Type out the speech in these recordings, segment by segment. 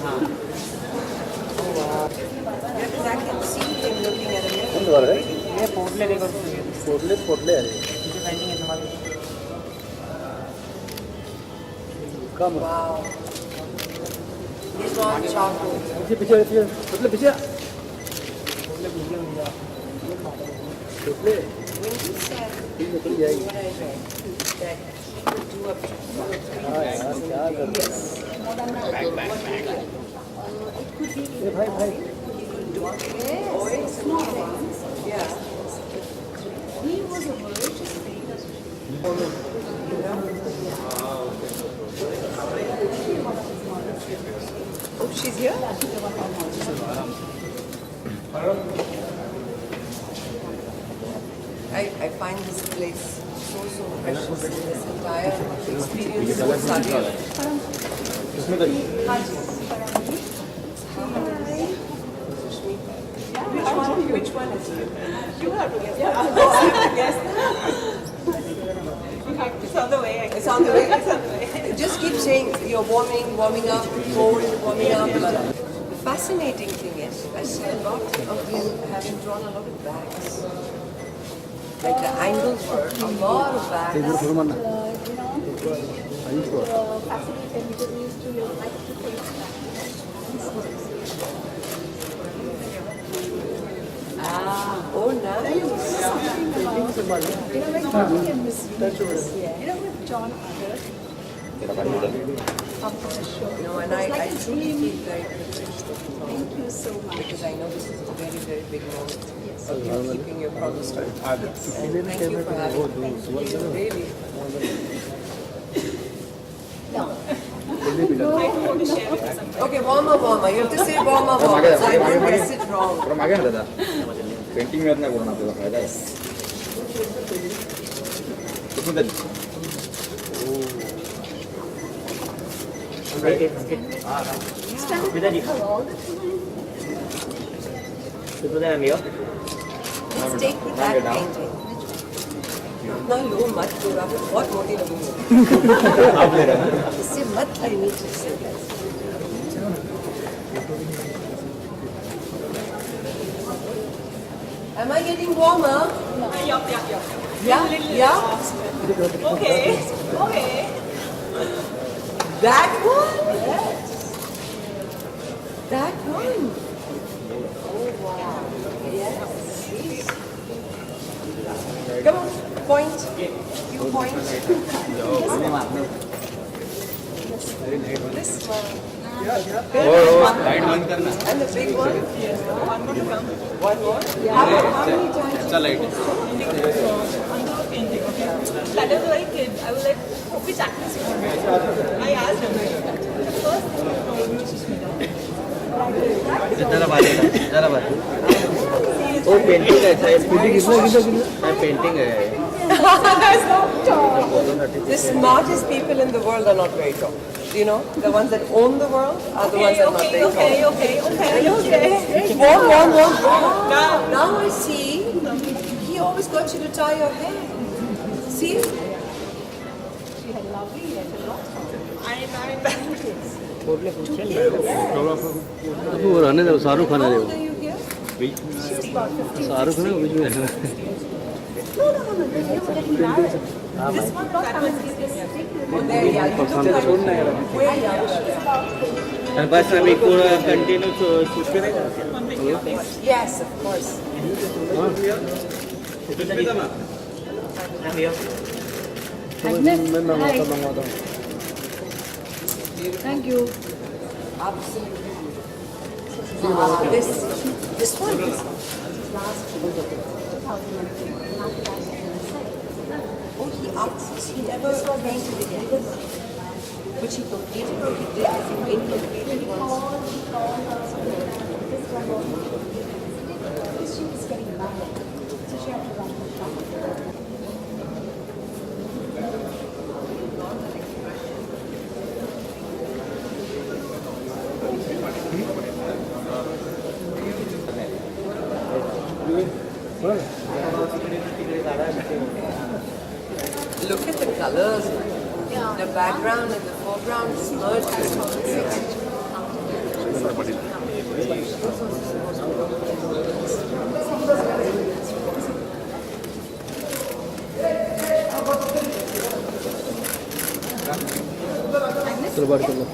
You're exactly the same thing looking at a mirror. ये पोटले देखो पोटले अरे इसे पेंटिंग है तुम्हारी कम Wow. These are all charcoal. पीछे पोटले पीछे पोटले When you said निकल जाएगी what I read, that he could do up to 2 or 3 हाँ यार क्या कर रहे हैं भाई oils and things. Yeah. He was a voracious reader. Oh, she's here? I find this place so precious. This entire experience so surreal. Sushmita ji Sushmita. Which one is you? You have to guess. Yes. It's on the way. It's on the way. Just keep saying you're warming up, cold, warming up. The fascinating thing is, I see a lot of you having drawn a lot of bags. Like the angles were a lot of bags. Fascinated because we used to like to take Oh, nice. when John came with with John Arthur up to the show. No, and I truly feel very privileged Thank you so much. because I know this is a very, very big moment. Yes. So you're keeping your promise to it. And thank you for having me. Really. Okay, warmer. You have to say warmer. So I won't guess it wrong. from again दादा painting में इतना करना पड़ेगा फायदा है Sushmita ji Sushmita ji Sushmita ma'am यो Let's take with that painting. इतना लो मत पूरा बहुत मोटी लगूंगी आप ले रहे हैं इससे मत लेनी चाहिए Am I getting warmer? Yeah? Okay. That one? That one? Oh wow. Yes. Come on, point. You point. This one. Light बंद करना And the big one? One more to come. One more? How many times? अच्छा light Painting, okay. That is like it. I was like, which actress you want? I asked him. The first thing he told me was Sushmita. जरा बात वो painting है painting है The smartest people in the world are not very tall. You know, the ones that own the world are the ones that are not very tall. Okay. Warm. Now I see. He always got you to tie your hair. See? She had lovely hair, a lot. I'm वो रहने दो Shahrukh Khan How है old are you here? Shahrukh Khan बीच में रहना No. You're getting married. This one not coming. Oh, there, yeah. You look like way young. और बस अभी पूरा continue Sushmita Yes, of course. Ma'am yo Thank you. Absolutely. This one. Oh, he never painted again. Which he completed or he did, I think, incompleted once. She was getting married, so she had to run the shop. Look at the colors. The background and the foreground is merged. Very good.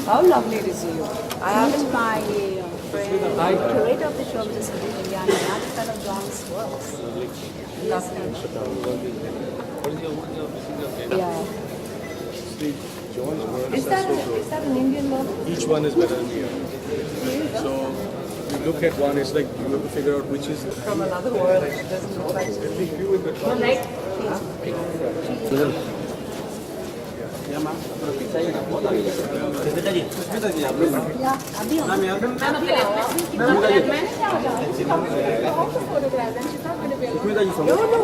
How lovely to see you. I haven't. My curator of the show was in India and another friend of John's works. Yeah. Is that an Indian model? Each one is better than the other. So you look at one, it's like you have to figure out which is From another world. It doesn't look like you in the top. No,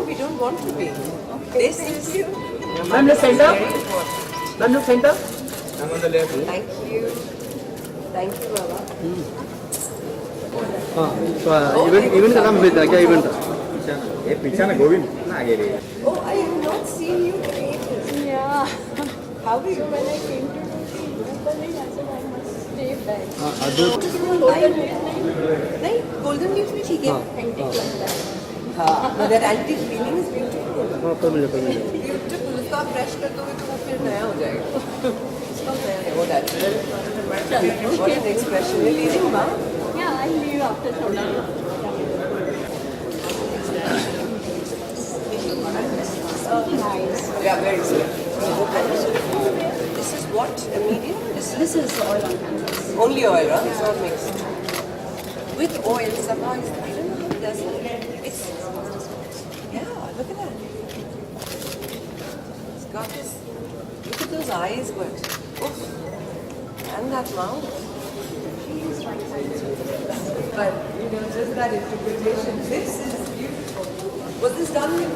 we don't want to be. This is you. Ma'am, the center. Ma'am, the center. Thank you. Thank you, Baba. Event का नाम भेजा क्या event ये पीछे ना गोविंद ना आगे रे Oh, I have not seen you for ages. Yeah. How are you? When I came to opening, I said I must stay back. नहीं, golden leaf में ठीक है. Antique like that. हाँ, but that antique feeling is beautiful. हाँ पर मिले Beautiful. उसको आप fresh कर दोगे तो वो फिर नया हो जाएगा. उसका नया है वो that. What an expression. You're leaving, ma? Yeah, I'll leave after some time. Nice. Yeah, very sweet. This is what? A medium? This is oil on canvas. Only oil, right? It's not mixed. With oil, somehow, I don't know how it does it. It's, yeah, look at that. It's got this, look at those eyes, but, oof. And that mouth. But, you know, just that interpretation. This is beautiful. Was this done with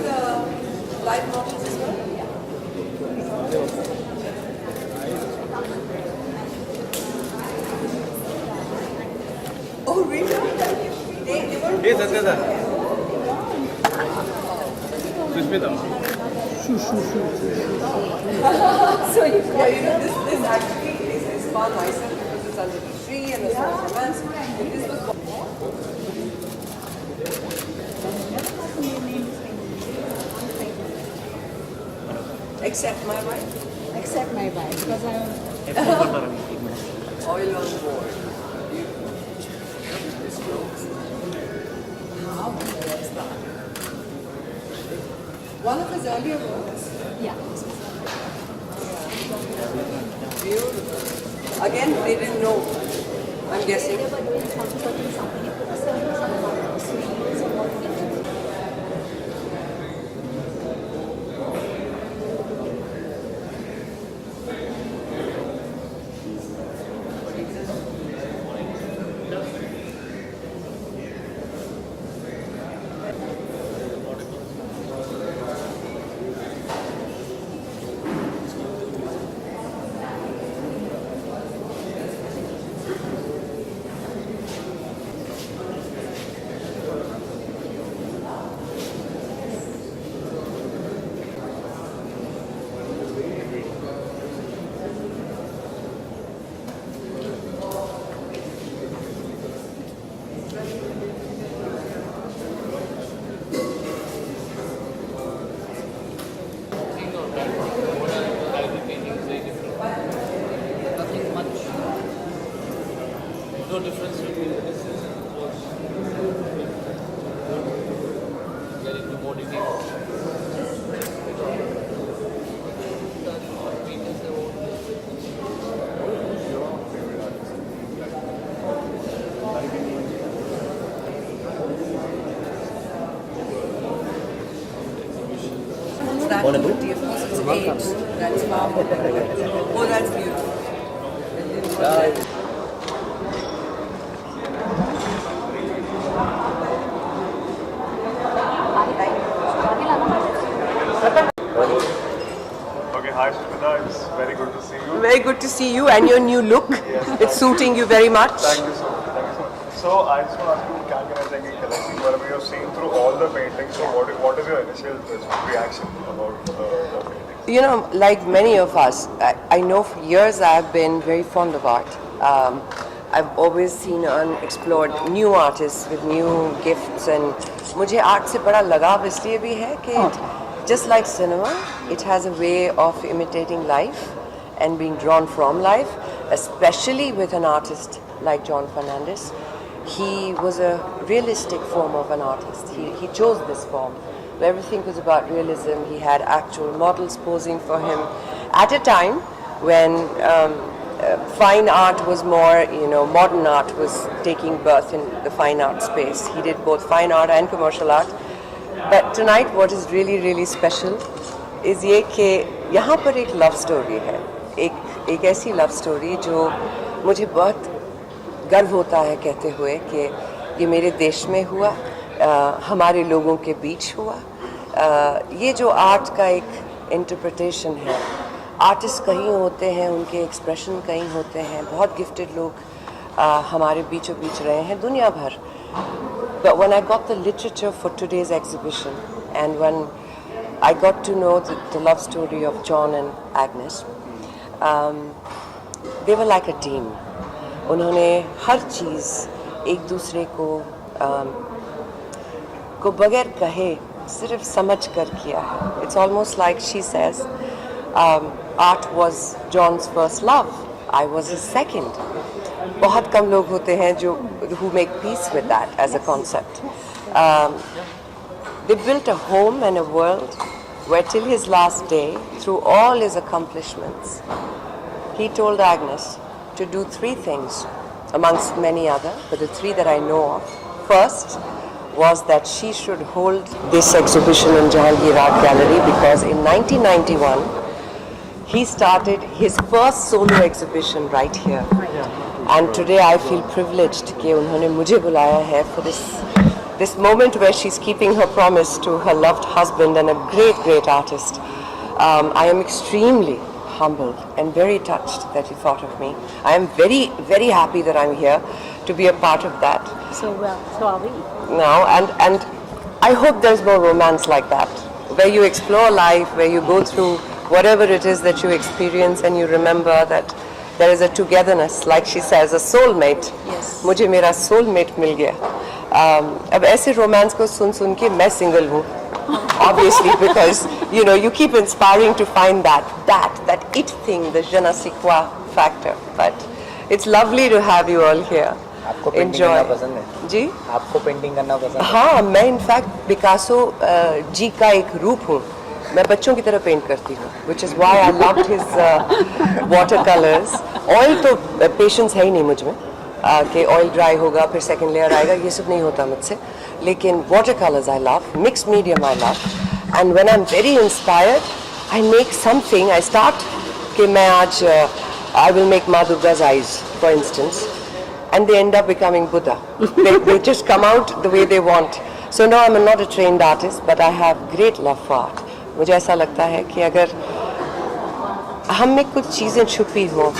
live models as well? Oh, really? They were. Hey, Satyada. Sushmita. So yeah, you know, this actually is far nicer because it's under the tree and there's no romance. This was. Except my wife. Except my wife, because I'm Oil on board. How was that? One of his earlier works. yeah. Beautiful. Again, they didn't know. I'm guessing. They were doing something. No difference between this and was get into more detail. It's that beauty, of course, it's aged. That's far more better. Oh, that's beautiful. Okay, hi Sushmita, it's very good to see you. Very good to see you and your new look. It's suiting you very much. Thank you so much. Thank you so much. So I just want to ask you, क्या कहना चाहेंगे collecting wherever you've seen through all the paintings. So what is your initial reaction about the paintings? You know, like many of us, I know for years I've been very fond of art. I've always seen and explored new artists with new gifts, and मुझे art से बड़ा लगाव इसलिए भी है कि just like cinema, it has a way of imitating life and being drawn from life, especially with an artist like John Fernandes. He was a realistic form of an artist. He chose this form. Everything was about realism. He had actual models posing for him at a time when fine art was more, modern art was taking birth in the fine art space. He did both fine art and commercial art. But tonight what is really, really special is ये कि यहाँ पर एक love story है. एक ऐसी love story जो मुझे बहुत गर्व होता है कहते हुए कि ये मेरे देश में हुआ, हमारे लोगों के बीच हुआ. ये जो आर्ट का एक इंटरप्रिटेशन है, आर्टिस्ट कहीं होते हैं, उनके एक्सप्रेशन कहीं होते हैं, बहुत गिफ्टेड लोग हमारे बीचों बीच रहे हैं दुनिया भर. But when I got the literature for today's exhibition and when I got to know the love story of John and Agnes, they were like a team. उन्होंने हर चीज़ एक दूसरे को बगैर कहे सिर्फ समझ कर किया है. It's almost like she says, art was John's first love. I was his second. बहुत कम लोग होते हैं जो who make peace with that as a concept. They built a home and a world where till his last day, through all his accomplishments, he told Agnes to do 3 things, amongst many other, but the 3 that I know of. First was that she should hold this exhibition in Jahangir Art Gallery because in 1991 he started his first solo exhibition right here. And today I feel privileged कि उन्होंने मुझे बुलाया है for this moment where she's keeping her promise to her loved husband and a great artist. I am extremely humbled and very touched that you thought of me. I am very happy that I'm here to be a part of that. So are we. Now, and I hope there's more romance like that, where you explore life, where you go through whatever it is that you experience and you remember that there is a togetherness, like she says, a soulmate. Yes. मुझे मेरा soulmate मिल गया. अब ऐसे romance को सुन के मैं single हूँ. Obviously, because you keep inspiring to find that it thing, the je ne sais quoi factor. But it's lovely to have you all here. आपको पेंटिंग करना पसंद है? जी? आपको पेंटिंग करना पसंद है? हाँ, मैं इनफैक्ट पिकासो जी का एक रूप हूँ. मैं बच्चों की तरह पेंट करती हूँ, which is why I loved his watercolors. Oil तो patience है ही नहीं मुझ में कि oil dry होगा फिर second layer आएगा, ये सब नहीं होता मुझसे. लेकिन watercolors I love, mixed medium I love, and when I'm very inspired, I make something. I start कि मैं आज I will make Ma Durga's eyes, for instance, and they end up becoming Buddha. They just come out the way they want. So no, I'm not a trained artist, but I have great love for art. मुझे ऐसा लगता है कि अगर हम में कुछ चीज़ें छुपी हो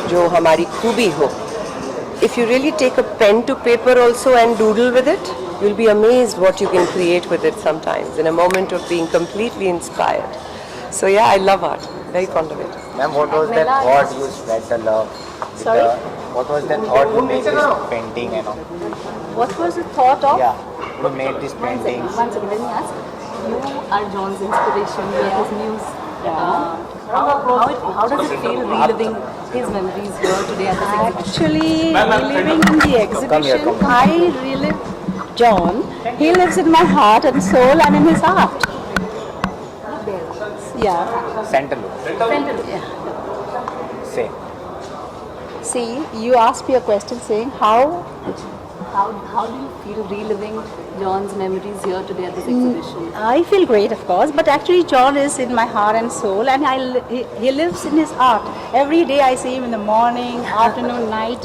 जो हमारी खूबी हो, if you really take a pen to paper also and doodle with it, you'll be amazed what you can create with it sometimes in a moment of being completely inspired. So yeah, I love art, very fond of it. Ma'am, what was that thought you spread the love? Sorry? What was that thought you made this painting and all? What was the thought of? Yeah, you made this painting. One second, let me ask. You are John's inspiration, you are his muse. How does it feel reliving his memories here today at this exhibition? Actually, reliving in the exhibition, I relive John. He lives in my heart and soul and in his art. Yeah. Center look. Yeah. Say. See, you asked me a question saying how do you feel reliving John's memories here today at this exhibition? I feel great, of course, but actually John is in my heart and soul, and he lives in his art. Every day I see him in the morning, afternoon, night.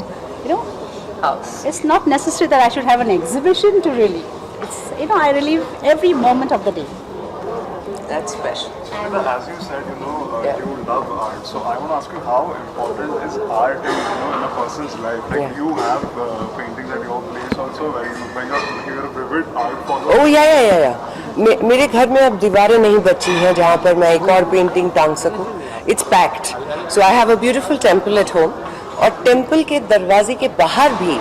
House. It's not necessary that I should have an exhibition to really. It's I relive every moment of the day. That's special. Sushmita, as you said, you love art. So I want to ask you, how important is art in a person's life? Like you have paintings at your place also, where you're a vivid art follower. Oh yeah. मेरे घर में अब दीवारें नहीं बची हैं जहाँ पर मैं एक और पेंटिंग टांग सकूँ. It's packed. So I have a beautiful temple at home. और temple के दरवाजे के बाहर भी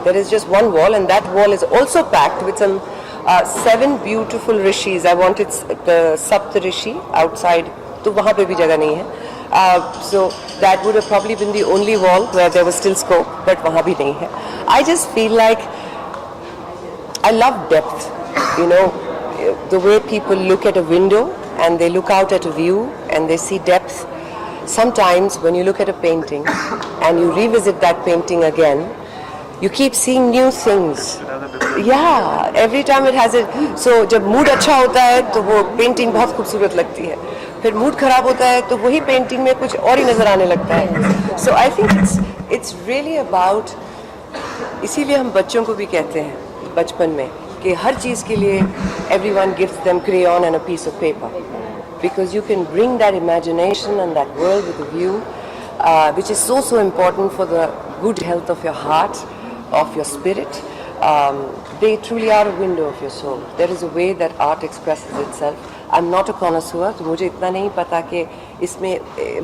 there is just one wall, and that wall is also packed with some 7 beautiful rishis. I wanted the Sapt Rishi outside, तो वहाँ पे भी जगह नहीं है. So that would have probably been the only wall where there was still scope, but वहाँ भी नहीं है. I just feel like I love depth, you know, the way people look at a window and they look out at a view and they see depth. Sometimes when you look at a painting and you revisit that painting again, you keep seeing new things. Yeah, every time it has it. So जब mood अच्छा होता है तो वो painting बहुत खूबसूरत लगती है. फिर mood खराब होता है तो वही painting में कुछ और ही नजर आने लगता है. So I think it's really about, इसीलिए हम बच्चों को भी कहते हैं बचपन में कि हर चीज़ के लिए everyone gives them crayon and a piece of paper, because you can bring that imagination and that world with a view, which is so important for the good health of your heart, of your spirit. They truly are a window of your soul. There is a way that art expresses itself. I'm not a connoisseur, तो मुझे इतना नहीं पता कि इसमें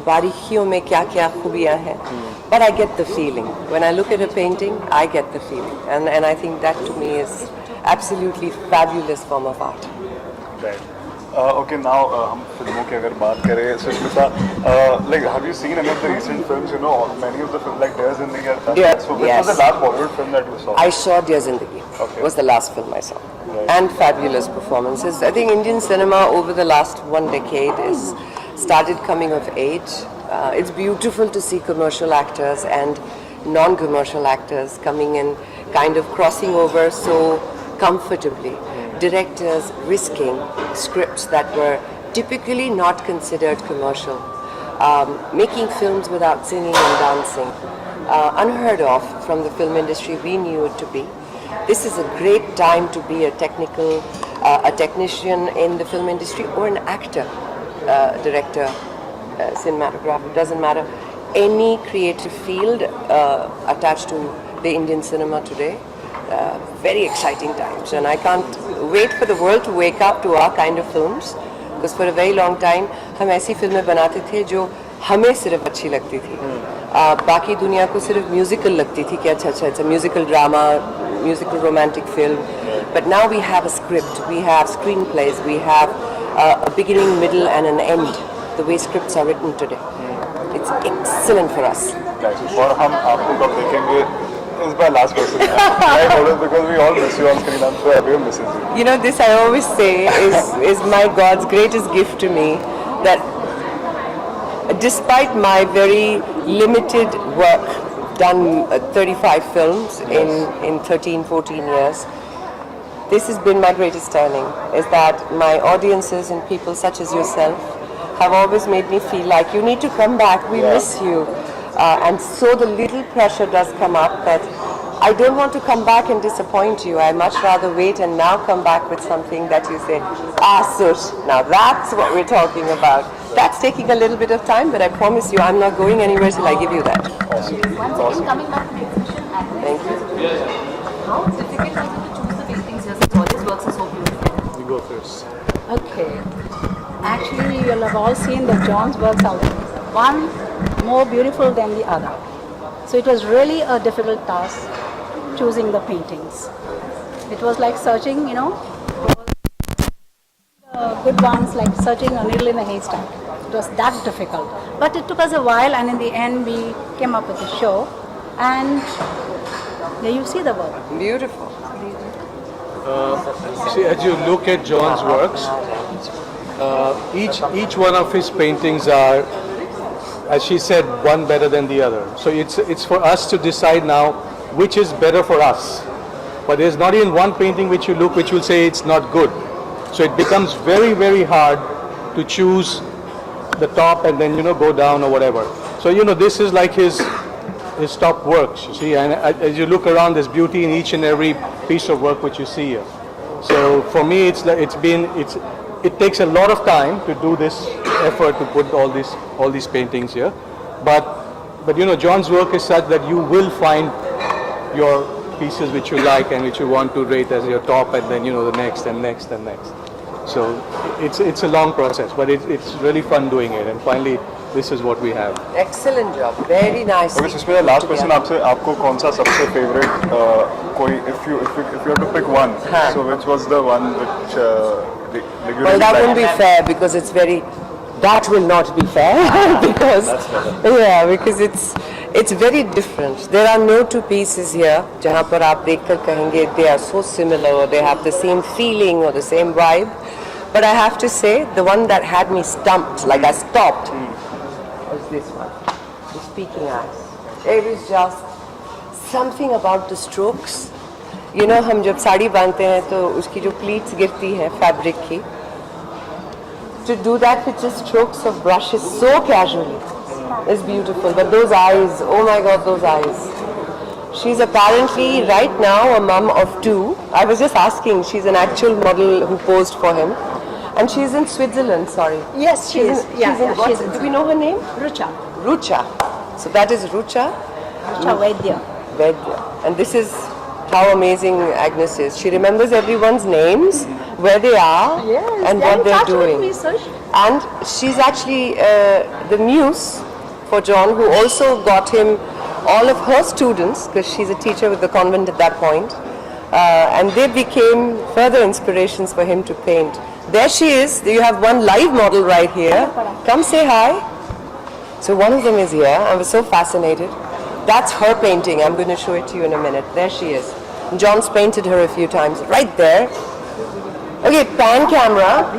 बारीकियों में क्या-क्या खूबियाँ हैं. But I get the feeling. When I look at a painting, I get the feeling. And I think that to me is absolutely fabulous form of art. Right. Okay, now हम फिल्मों की अगर बात करें, Sushmita, like have you seen any of the recent films? You know, many of the films like Dear Zindagi are done. Yeah, So which was the last Bollywood film that you saw? I saw Dear Zindagi. Okay. Was the last film I saw. Right. And fabulous performances. I think Indian cinema over the last 1 decade is started coming of age. It's beautiful to see commercial actors and non-commercial actors coming in, kind of crossing over so comfortably. Directors risking scripts that were typically not considered commercial, making films without singing and dancing, unheard of from the film industry we knew it to be. This is a great time to be a technician in the film industry or an actor, director, cinematographer, doesn't matter. Any creative field attached to the Indian cinema today. Very exciting times, and I can't wait for the world to wake up to our kind of films, because for a very long time हम ऐसी फिल्में बनाते थे जो हमें सिर्फ अच्छी लगती थी, बाकी दुनिया को सिर्फ म्यूजिकल लगती थी कि अच्छा it's a musical drama, musical romantic film. But now we have a script, we have screenplays, we have a beginning, middle and an end, the way scripts are written today. It's excellent for us. और हम आपको कब देखेंगे? Is my last question. Right, always, because we all miss you on screen. I'm sure everyone misses you. You know, this I always say is my God's greatest gift to me, that despite my very limited work, done 35 films in 13, 14 years, this has been my greatest turning, is that my audiences and people such as yourself have always made me feel like you need to come back, we miss you. And so the little pressure does come up that I don't want to come back and disappoint you. I much rather wait and now come back with something that you say, Sush, now that's what we're talking about. That's taking a little bit of time, but I promise you I'm not going anywhere till I give you that. Awesome. Once again, coming back to the exhibition, Thank you. how difficult was it to choose the paintings here since all these works are so beautiful? You go first. Okay. Actually, you'll have all seen that John's works are one more beautiful than the other. So it was really a difficult task choosing the paintings. It was like searching, you know, good ones, like searching a needle in a haystack. It was that difficult. But it took us a while, and in the end we came up with a show. And there you see the work. Beautiful. See, as you look at John's works, each one of his paintings are, as she said, one better than the other. So it's for us to decide now which is better for us. But there's not even one painting which you look which will say it's not good. So it becomes very, very hard to choose the top and then, you know, go down or whatever. So, you know, this is like his top works, you see, and as you look around, there's beauty in each and every piece of work which you see here. So for me, it takes a lot of time to do this effort to put all these paintings here, but you know, John's work is such that you will find your pieces which you like and which you want to rate as your top, and then, you know, the next and next and next. So it's a long process, but it's really fun doing it, and finally this is what we have. Excellent job. Very nice. Okay, Sushmita, last question आपसे आपको कौन सा सबसे favorite कोई if you have to pick one, हाँ. so which was the one which you Well, really that won't liked? be fair because it's very. That will not be fair because because it's very different. There are no two pieces here. जहाँ पर आप देखकर कहेंगे they are so similar or they have the same feeling or the same vibe. But I have to say the one that had me stumped, like I stopped, was this one, the speaking eyes. It was just something about the strokes. You know, हम जब साड़ी बांधते हैं तो उसकी जो pleats गिरती हैं fabric की. To do that with just strokes of brushes so casually is beautiful. But those eyes, oh my God, those eyes. She's apparently right now a mum of 2. I was just asking, she's an actual model who posed for him. And she's in Switzerland, sorry. Yes, she is. Do we know her name? Rucha. Rucha. So that is Rucha Rucha Vaidya. Vedya. And this is how amazing Agnes is. She remembers everyone's names, where they are, and what they're doing. And she's actually the muse for John, who also got him all of her students, because she's a teacher with the convent at that point. And they became further inspirations for him to paint. There she is. You have one live model right here. Come say hi. So one of them is here. I was so fascinated. That's her painting. I'm going to show it to you in a minute. There she is. John's painted her a few times. Right there. Okay, pan camera.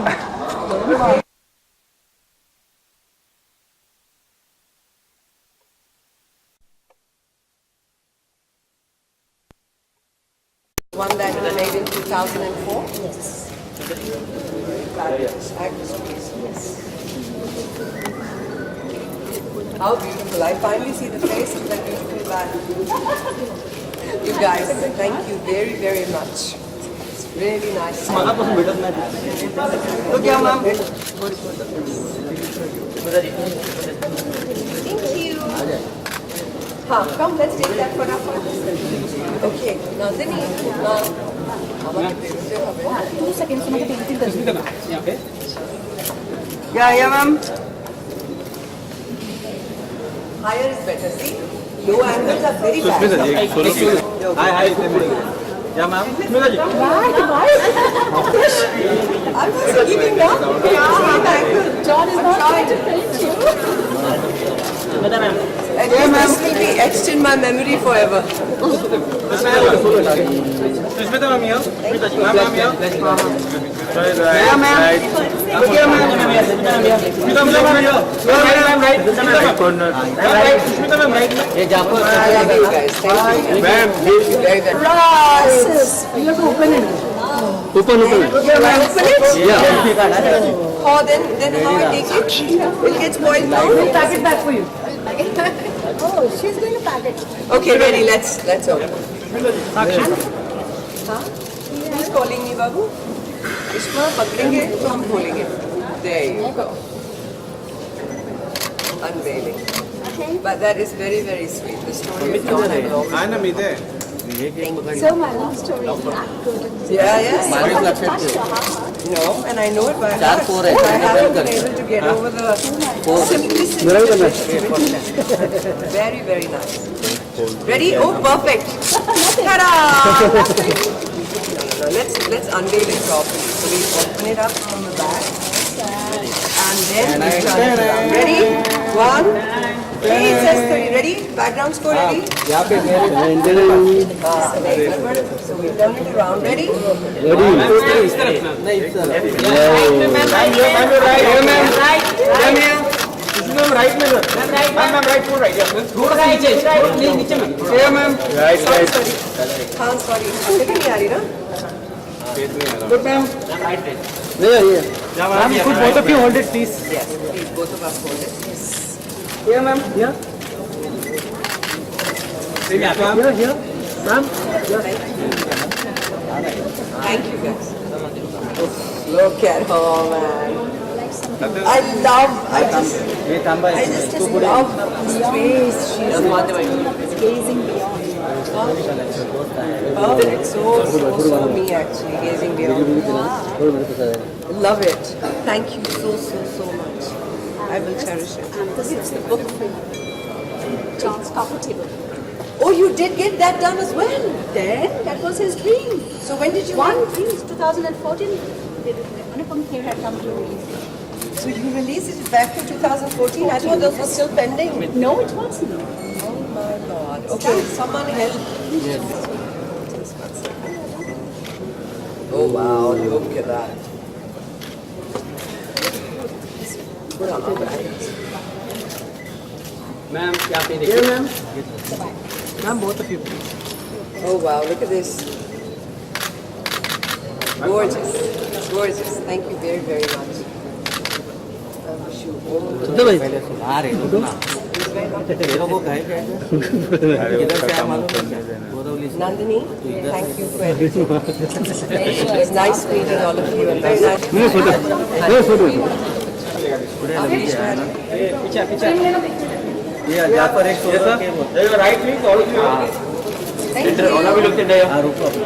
One that you made in 2004? Yes. Fabulous. Agnes, please. Yes. How beautiful. I finally see the face of that beautiful man. You guys, thank you very, very much. It's really nice. मला पासून भेटत नाही तो क्या ma'am Thank you. Come, let's take that for now. Okay, now Dini. Now, 2 seconds में painting कर यहाँ पे Yeah, ma'am. higher is better. See, low angles are very bad. Hi या ma'am Sushmita ji I'm also giving up. Same angle. John is not trying. going to paint you. And this will be etched in my memory forever. Sushmita ma'am यहाँ Sushmita ji ma'am यहाँ Yeah, ma'am. Okay, ma'am. Sushmita ma'am यहाँ ma'am right Sushmita ma'am right ये जापो I love you guys. Thank you. Ma'am Very good. Yes. You have to open it. Open Can I open it? Yeah. Oh, then how I take it? It gets spoiled now. We'll pack it back for you. Oh, she's going to pack it. Okay, ready. Let's open. Who's calling me, Babu? इसको पकड़ेंगे तो हम खोलेंगे. There you go. Unveiling. But that is very, very sweet. The story of John I will always. आना मीते So my love story is not good. Yeah. Touch your heart. No, and I know it by heart. I haven't been able to get over the simplicity. Very, very nice. Ready? Oh, perfect. Ta-da! No, let's unveil it properly. So we open it up from the back. And then we turn it around. Ready? 1, 3, it says 3. Ready? Background score ready? यहाँ पे So we turn it around. Ready? हाँ, sorry. अच्छे भी नहीं आ रही ना? Ma'am, could both of you hold it, please? Yes, please, both of us hold it. Yes. Here, ma'am. Here. Here. Ma'am. Thank you guys. Look at her, man. I just love this face. She's Gazing beyond. perfect. So me actually, gazing beyond. Love it. Thank you so much. I will cherish it. And this is the book for John's coffee table. Oh, you did get that done as well. Then that was his dream. So when did you? One dream is 2014. Anupam Kher had come to release it. So you released it back in 2014. I thought those were still pending. No, it wasn't. Oh my God. Okay, someone help. Oh wow, look at that. Ma'am, क्या पे देखिए? Here, ma'am. Ma'am, both of you. Oh wow, look at this. Gorgeous. Gorgeous. Thank you very, very much. I wish you all the तो भाई. Nandini, thank you for everything. It's nice meeting all of you and very nice. Right, please, all of you. Thank you.